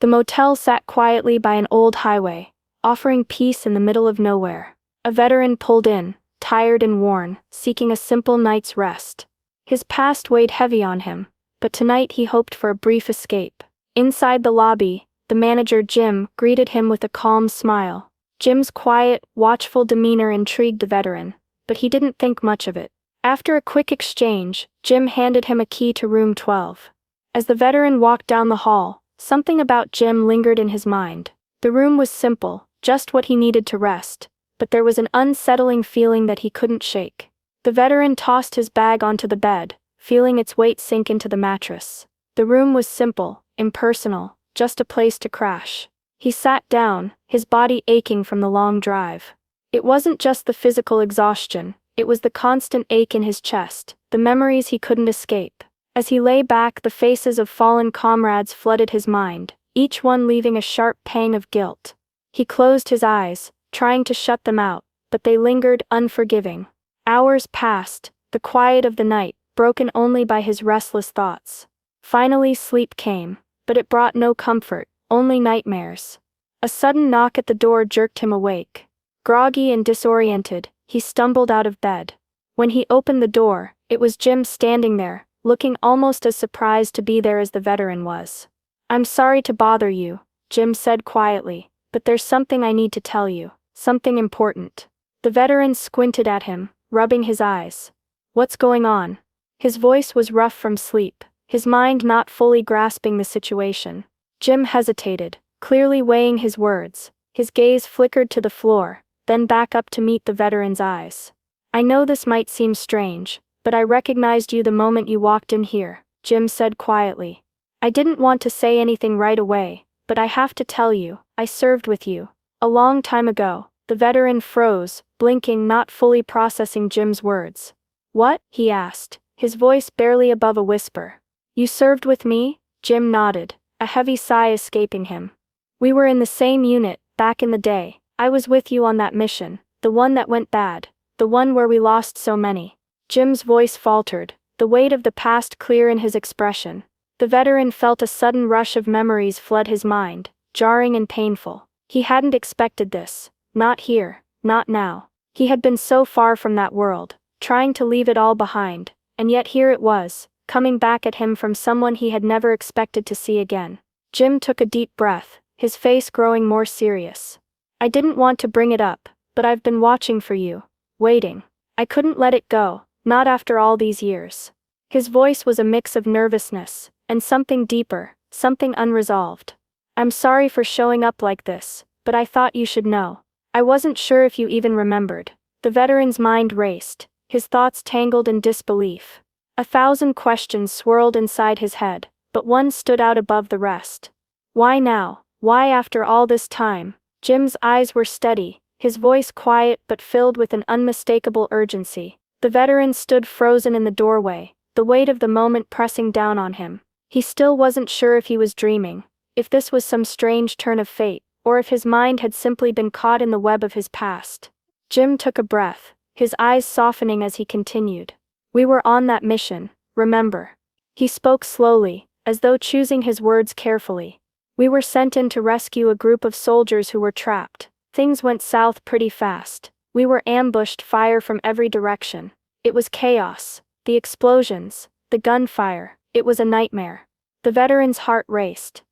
The motel sat quietly by an old highway, offering peace in the middle of nowhere. A veteran pulled in, tired and worn, seeking a simple night's rest. His past weighed heavy on him, but tonight he hoped for a brief escape. Inside the lobby, the manager Jim greeted him with a calm smile. Jim's quiet, watchful demeanor intrigued the veteran, but he didn't think much of it. After a quick exchange, Jim handed him a key to room 12. As the veteran walked down the hall, something about Jim lingered in his mind. The room was simple, just what he needed to rest, but there was an unsettling feeling that he couldn't shake. The veteran tossed his bag onto the bed, feeling its weight sink into the mattress. The room was simple, impersonal, just a place to crash. He sat down, his body aching from the long drive. It wasn't just the physical exhaustion, it was the constant ache in his chest, the memories he couldn't escape. As he lay back, the faces of fallen comrades flooded his mind, each one leaving a sharp pang of guilt. He closed his eyes, trying to shut them out, but they lingered, unforgiving. Hours passed, the quiet of the night, broken only by his restless thoughts. Finally sleep came, but it brought no comfort, only nightmares. A sudden knock at the door jerked him awake. Groggy and disoriented, he stumbled out of bed. When he opened the door, it was Jim standing there, looking almost as surprised to be there as the veteran was. "I'm sorry to bother you," Jim said quietly, "but there's something I need to tell you, something important." The veteran squinted at him, rubbing his eyes. "What's going on?" His voice was rough from sleep, his mind not fully grasping the situation. Jim hesitated, clearly weighing his words. His gaze flickered to the floor, then back up to meet the veteran's eyes. "I know this might seem strange, but I recognized you the moment you walked in here," Jim said quietly. "I didn't want to say anything right away, but I have to tell you, I served with you. A long time ago." The veteran froze, blinking, not fully processing Jim's words. "What?" he asked, his voice barely above a whisper. "You served with me?" Jim nodded, a heavy sigh escaping him. "We were in the same unit, back in the day. I was with you on that mission, the one that went bad, the one where we lost so many." Jim's voice faltered, the weight of the past clear in his expression. The veteran felt a sudden rush of memories flood his mind, jarring and painful. He hadn't expected this, not here, not now. He had been so far from that world, trying to leave it all behind, and yet here it was, coming back at him from someone he had never expected to see again. Jim took a deep breath, his face growing more serious. "I didn't want to bring it up, but I've been watching for you, waiting. I couldn't let it go, not after all these years." His voice was a mix of nervousness, and something deeper, something unresolved. "I'm sorry for showing up like this, but I thought you should know. I wasn't sure if you even remembered." The veteran's mind raced, his thoughts tangled in disbelief. 1,000 questions swirled inside his head, but one stood out above the rest. Why now? Why after all this time? Jim's eyes were steady, his voice quiet but filled with an unmistakable urgency. The veteran stood frozen in the doorway, the weight of the moment pressing down on him. He still wasn't sure if he was dreaming, if this was some strange turn of fate, or if his mind had simply been caught in the web of his past. Jim took a breath, his eyes softening as he continued. "We were on that mission, remember?" He spoke slowly, as though choosing his words carefully. "We were sent in to rescue a group of soldiers who were trapped. Things went south pretty fast. We were ambushed, fire from every direction. It was chaos. The explosions, the gunfire, it was a nightmare." The veteran's heart raced.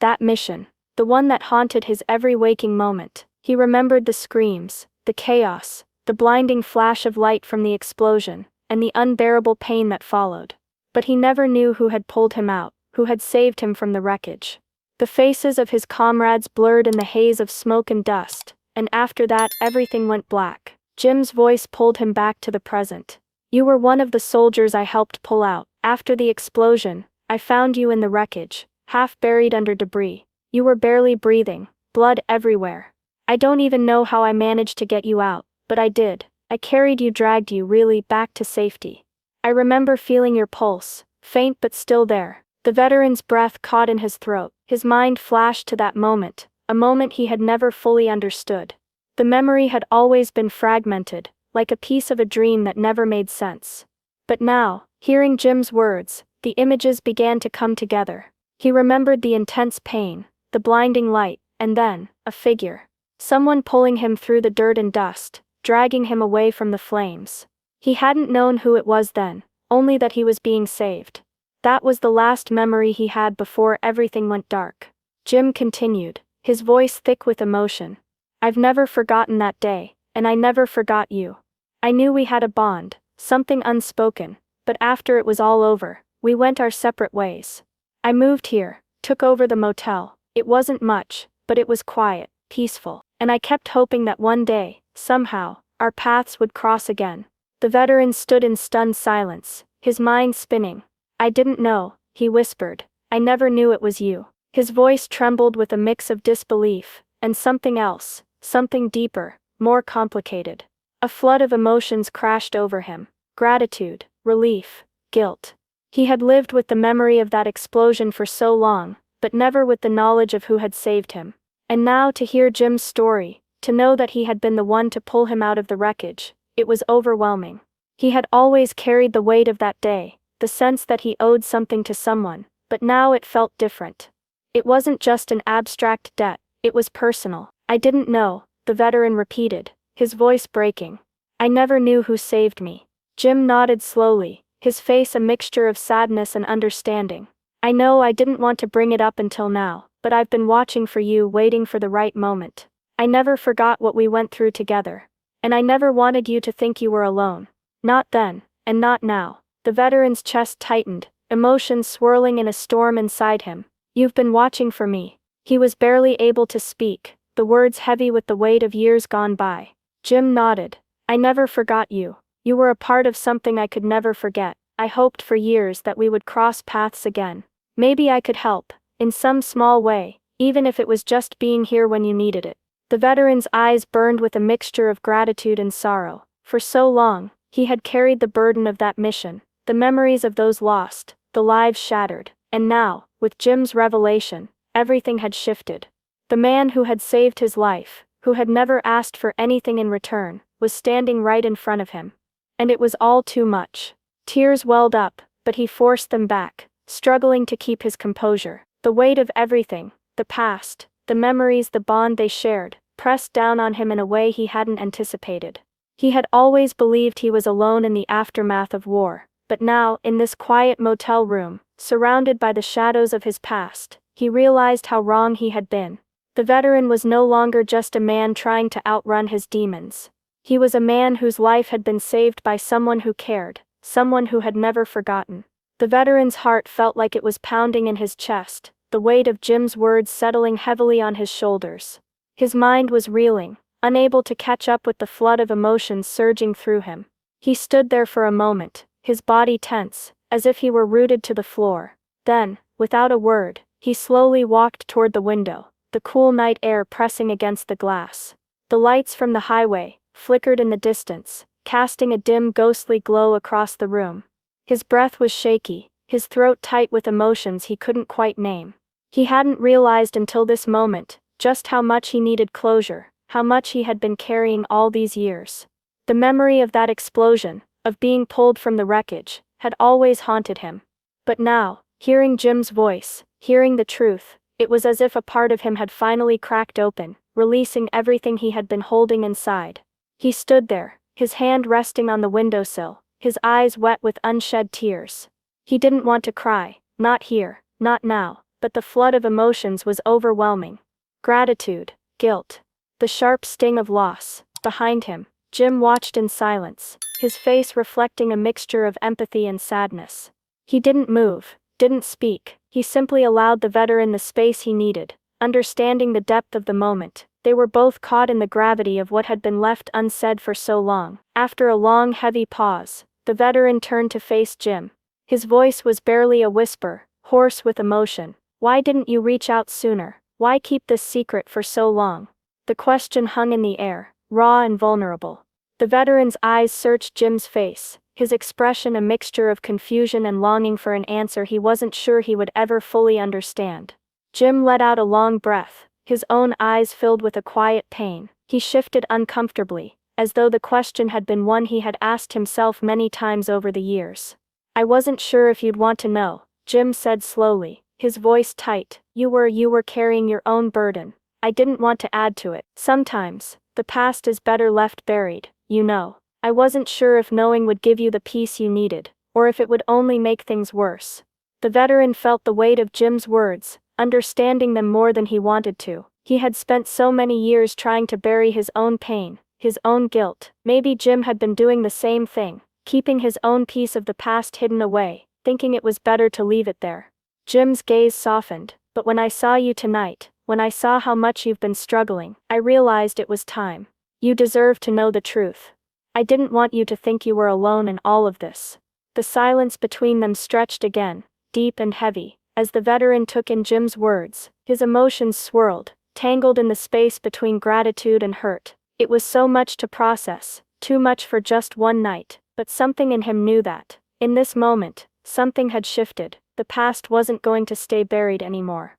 That mission, the one that haunted his every waking moment. He remembered the screams, the chaos, the blinding flash of light from the explosion, and the unbearable pain that followed. But he never knew who had pulled him out, who had saved him from the wreckage. The faces of his comrades blurred in the haze of smoke and dust, and after that everything went black. Jim's voice pulled him back to the present. "You were one of the soldiers I helped pull out. After the explosion, I found you in the wreckage, half buried under debris. You were barely breathing, blood everywhere. I don't even know how I managed to get you out, but I did. I carried you, dragged you really back to safety. I remember feeling your pulse, faint but still there." The veteran's breath caught in his throat, his mind flashed to that moment, a moment he had never fully understood. The memory had always been fragmented, like a piece of a dream that never made sense. But now, hearing Jim's words, the images began to come together. He remembered the intense pain, the blinding light, and then, a figure. Someone pulling him through the dirt and dust, dragging him away from the flames. He hadn't known who it was then, only that he was being saved. That was the last memory he had before everything went dark. Jim continued, his voice thick with emotion. I've never forgotten that day, and I never forgot you. I knew we had a bond, something unspoken, but after it was all over, we went our separate ways. I moved here, took over the motel. It wasn't much, but it was quiet, peaceful, and I kept hoping that one day, somehow, our paths would cross again. The veteran stood in stunned silence, his mind spinning. I didn't know, he whispered. I never knew it was you. His voice trembled with a mix of disbelief, and something else, something deeper, more complicated. A flood of emotions crashed over him. Gratitude, relief, guilt. He had lived with the memory of that explosion for so long, but never with the knowledge of who had saved him. And now to hear Jim's story, to know that he had been the one to pull him out of the wreckage, it was overwhelming. He had always carried the weight of that day, the sense that he owed something to someone, but now it felt different. It wasn't just an abstract debt, it was personal. I didn't know, the veteran repeated, his voice breaking. I never knew who saved me. Jim nodded slowly, his face a mixture of sadness and understanding. I know I didn't want to bring it up until now, but I've been watching for you, waiting for the right moment. I never forgot what we went through together. And I never wanted you to think you were alone. Not then, and not now. The veteran's chest tightened, emotions swirling in a storm inside him. You've been watching for me. He was barely able to speak, the words heavy with the weight of years gone by. Jim nodded. I never forgot you. You were a part of something I could never forget. I hoped for years that we would cross paths again. Maybe I could help, in some small way, even if it was just being here when you needed it. The veteran's eyes burned with a mixture of gratitude and sorrow. For so long, he had carried the burden of that mission, the memories of those lost, the lives shattered, and now, with Jim's revelation, everything had shifted. The man who had saved his life, who had never asked for anything in return, was standing right in front of him. And it was all too much. Tears welled up, but he forced them back, struggling to keep his composure. The weight of everything, the past, the memories, the bond they shared, pressed down on him in a way he hadn't anticipated. He had always believed he was alone in the aftermath of war, but now, in this quiet motel room, surrounded by the shadows of his past, he realized how wrong he had been. The veteran was no longer just a man trying to outrun his demons. He was a man whose life had been saved by someone who cared, someone who had never forgotten. The veteran's heart felt like it was pounding in his chest, the weight of Jim's words settling heavily on his shoulders. His mind was reeling, unable to catch up with the flood of emotions surging through him. He stood there for a moment, his body tense, as if he were rooted to the floor. Then, without a word, he slowly walked toward the window, the cool night air pressing against the glass. The lights from the highway flickered in the distance, casting a dim ghostly glow across the room. His breath was shaky, his throat tight with emotions he couldn't quite name. He hadn't realized until this moment just how much he needed closure, how much he had been carrying all these years. The memory of that explosion, of being pulled from the wreckage, had always haunted him. But now, hearing Jim's voice, hearing the truth, it was as if a part of him had finally cracked open, releasing everything he had been holding inside. He stood there, his hand resting on the windowsill, his eyes wet with unshed tears. He didn't want to cry, not here, not now, but the flood of emotions was overwhelming. Gratitude, guilt, the sharp sting of loss. Behind him, Jim watched in silence, his face reflecting a mixture of empathy and sadness. He didn't move, didn't speak, he simply allowed the veteran the space he needed, understanding the depth of the moment. They were both caught in the gravity of what had been left unsaid for so long. After a long, heavy pause, the veteran turned to face Jim. His voice was barely a whisper, hoarse with emotion. Why didn't you reach out sooner? Why keep this secret for so long? The question hung in the air, raw and vulnerable. The veteran's eyes searched Jim's face, his expression a mixture of confusion and longing for an answer he wasn't sure he would ever fully understand. Jim let out a long breath, his own eyes filled with a quiet pain. He shifted uncomfortably, as though the question had been one he had asked himself many times over the years. I wasn't sure if you'd want to know, Jim said slowly, his voice tight. You were carrying your own burden. I didn't want to add to it. Sometimes, the past is better left buried, you know. I wasn't sure if knowing would give you the peace you needed, or if it would only make things worse. The veteran felt the weight of Jim's words, understanding them more than he wanted to. He had spent so many years trying to bury his own pain, his own guilt. Maybe Jim had been doing the same thing, keeping his own piece of the past hidden away, thinking it was better to leave it there. Jim's gaze softened. But when I saw you tonight, when I saw how much you've been struggling, I realized it was time. You deserve to know the truth. I didn't want you to think you were alone in all of this. The silence between them stretched again, deep and heavy, as the veteran took in Jim's words. His emotions swirled, tangled in the space between gratitude and hurt. It was so much to process, too much for just one night, but something in him knew that, in this moment, something had shifted. The past wasn't going to stay buried anymore.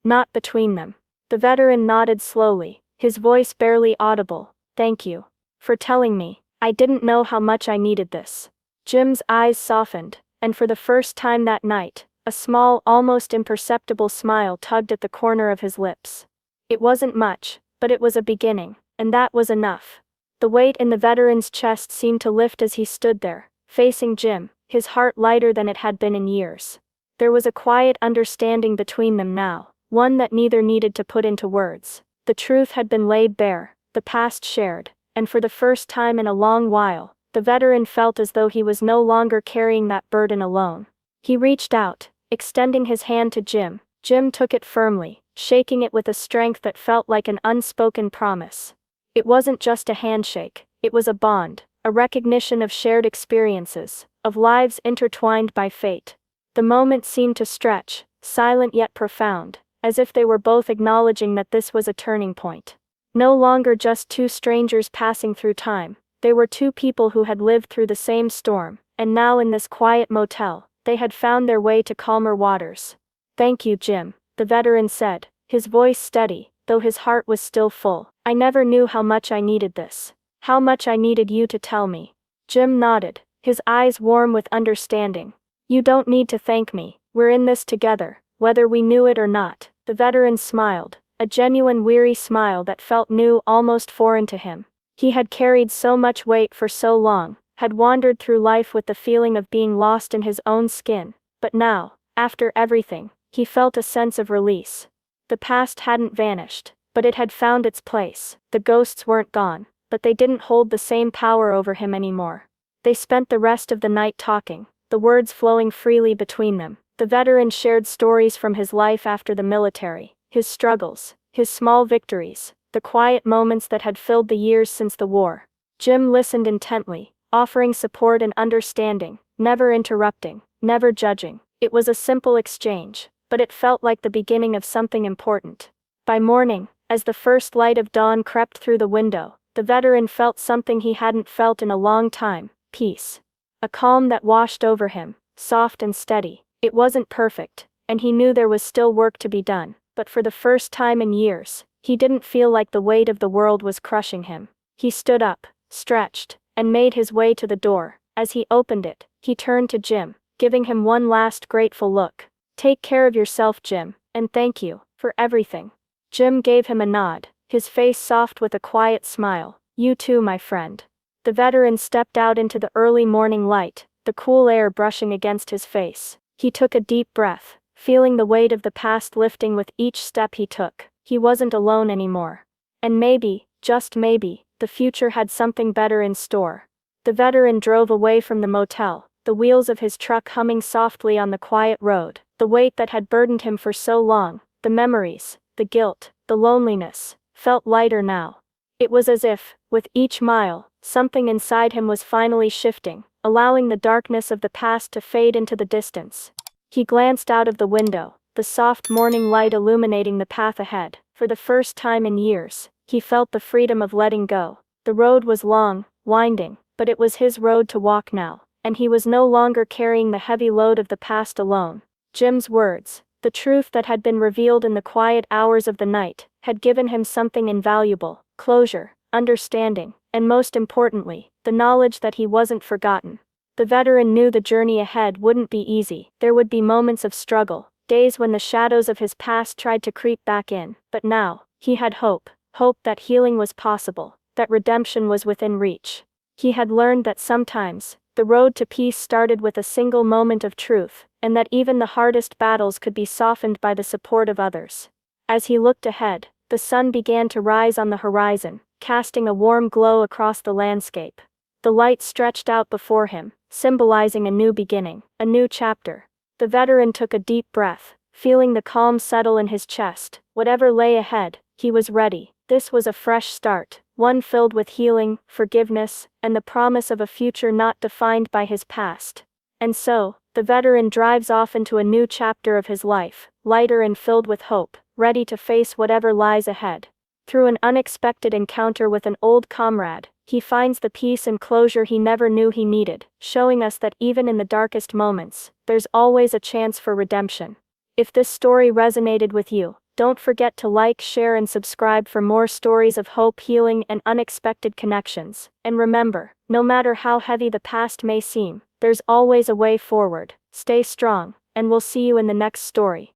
Not between them. The veteran nodded slowly, his voice barely audible. Thank you for telling me. I didn't know how much I needed this. Jim's eyes softened, and for the first time that night, a small, almost imperceptible smile tugged at the corner of his lips. It wasn't much, but it was a beginning, and that was enough. The weight in the veteran's chest seemed to lift as he stood there, facing Jim, his heart lighter than it had been in years. There was a quiet understanding between them now, one that neither needed to put into words. The truth had been laid bare, the past shared, and for the first time in a long while, the veteran felt as though he was no longer carrying that burden alone. He reached out, extending his hand to Jim. Jim took it firmly, shaking it with a strength that felt like an unspoken promise. It wasn't just a handshake, it was a bond, a recognition of shared experiences, of lives intertwined by fate. The moment seemed to stretch, silent yet profound, as if they were both acknowledging that this was a turning point. No longer just two strangers passing through time, they were two people who had lived through the same storm, and now in this quiet motel, they had found their way to calmer waters. Thank you, Jim, the veteran said, his voice steady, though his heart was still full. I never knew how much I needed this. How much I needed you to tell me. Jim nodded, his eyes warm with understanding. You don't need to thank me, we're in this together, whether we knew it or not. The veteran smiled, a genuine weary smile that felt new, almost foreign to him. He had carried so much weight for so long, had wandered through life with the feeling of being lost in his own skin, but now, after everything, he felt a sense of release. The past hadn't vanished, but it had found its place. The ghosts weren't gone, but they didn't hold the same power over him anymore. They spent the rest of the night talking, the words flowing freely between them. The veteran shared stories from his life after the military, his struggles, his small victories, the quiet moments that had filled the years since the war. Jim listened intently, offering support and understanding, never interrupting, never judging. It was a simple exchange, but it felt like the beginning of something important. By morning, as the first light of dawn crept through the window, the veteran felt something he hadn't felt in a long time: peace. A calm that washed over him, soft and steady. It wasn't perfect, and he knew there was still work to be done, but for the first time in years, he didn't feel like the weight of the world was crushing him. He stood up, stretched, and made his way to the door. As he opened it, he turned to Jim, giving him one last grateful look. Take care of yourself, Jim, and thank you for everything. Jim gave him a nod, his face soft with a quiet smile. You too, my friend. The veteran stepped out into the early morning light, the cool air brushing against his face. He took a deep breath, feeling the weight of the past lifting with each step he took. He wasn't alone anymore. And maybe, just maybe, the future had something better in store. The veteran drove away from the motel, the wheels of his truck humming softly on the quiet road. The weight that had burdened him for so long, the memories, the guilt, the loneliness, felt lighter now. It was as if, with each mile, something inside him was finally shifting, allowing the darkness of the past to fade into the distance. He glanced out of the window, the soft morning light illuminating the path ahead. For the first time in years, he felt the freedom of letting go. The road was long, winding, but it was his road to walk now, and he was no longer carrying the heavy load of the past alone. Jim's words, the truth that had been revealed in the quiet hours of the night, had given him something invaluable: closure, understanding, and most importantly, the knowledge that he wasn't forgotten. The veteran knew the journey ahead wouldn't be easy. There would be moments of struggle, days when the shadows of his past tried to creep back in, but now, he had hope. Hope that healing was possible, that redemption was within reach. He had learned that sometimes, the road to peace started with a single moment of truth, and that even the hardest battles could be softened by the support of others. As he looked ahead, the sun began to rise on the horizon, casting a warm glow across the landscape. The light stretched out before him, symbolizing a new beginning, a new chapter. The veteran took a deep breath, feeling the calm settle in his chest. Whatever lay ahead, he was ready. This was a fresh start, one filled with healing, forgiveness, and the promise of a future not defined by his past. And so, the veteran drives off into a new chapter of his life, lighter and filled with hope, ready to face whatever lies ahead. Through an unexpected encounter with an old comrade, he finds the peace and closure he never knew he needed, showing us that even in the darkest moments, there's always a chance for redemption. If this story resonated with you, don't forget to like, share, and subscribe for more stories of hope, healing, and unexpected connections. And remember, no matter how heavy the past may seem, there's always a way forward. Stay strong, and we'll see you in the next story.